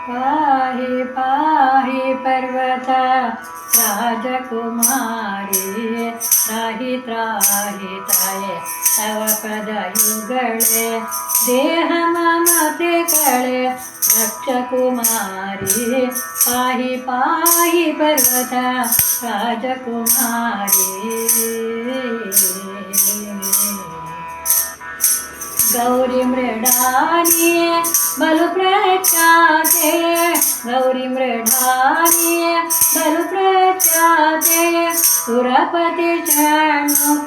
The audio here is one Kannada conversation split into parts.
पाहि पाहि पर्वत राजकुमारी त्राहि त्राहि ताये तव पदयुगळे देह ममतेगळे रक्षकुमारी पाहि पाहि पर्वत राजकुमारी गौरी मृडानिये बलु प्रख्याते गौरी मृडानिये बलु प्रख्याते सुरपति षण्मुख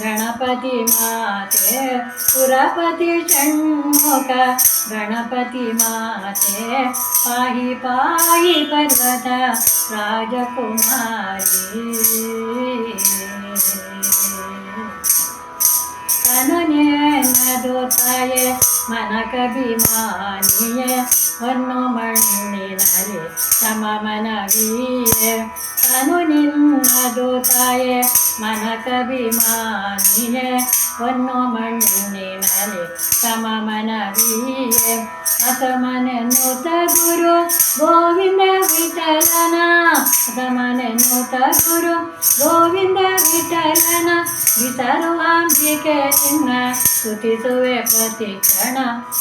गणपति माते सुरपति षण्मुख गणपति माते पाहि पाहि पर्वत राजकुमारी ತನುನೇನದೋತಾಯೆ ಮನಕಭಿಮಾನಿಯೇ ಹೊನ್ನು ಮಣ್ಣಿನಲ್ಲಿ ತಮ ಮನವಿಯೇ ತನು ನಿನ್ನದೋತಾಯೆ ಮನಕಭಿಮಾನಿಯೇ ಹೊನ್ನು ಮಣ್ಣಿನಲ್ಲಿ ತಮ ಮನವಿಯೇ ಅಸಮನೆನ್ನುತ ಗುರು ಗೋವಿಂದ ವಿಠಲನ ಅಸಮನೆನ್ನುತ ಗುರು ಗೋವಿಂದ ವಿಠಲನ ವಿತರುವಾಂಬಿಕೆ ನಿನ್ನ ಸ್ತುತಿಸುವೆ ಪ್ರತಿಕ್ಷಣ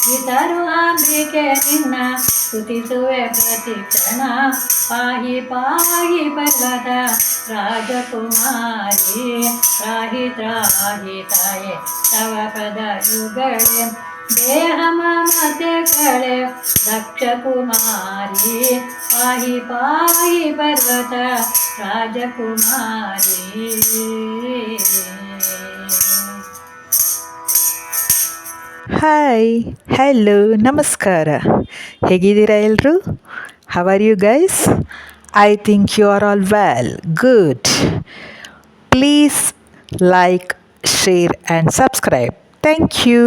ವಿತರುವಾಂಬಿಕೆ ನಿನ್ನ ಸ್ತುತಿಸುವೆ ಪ್ರತಿಕ್ಷಣ ಪಾಹಿ ಪಾಹಿ ಪರ್ವತ ರಾಜಕುಮಾರಿ ತ್ರಾಹಿ ತ್ರಾಹಿ ತಾಯೆ ತವ ಪದ ಯುಗಳೆ ದೇಹ ಮಮತೆಗಳೆ ದಕ್ಷಕುಮಾರಿ ಪಾಹಿ ಪಾಹಿ ಪರ್ವತ ರಾಜಕುಮಾರಿ. ಹಾಯ್, ಹಲೋ, ನಮಸ್ಕಾರ. ಹೇಗಿದ್ದೀರಾ ಎಲ್ಲರೂ? How are you guys? I think you are all well. Good. Please like, share and subscribe. Thank you.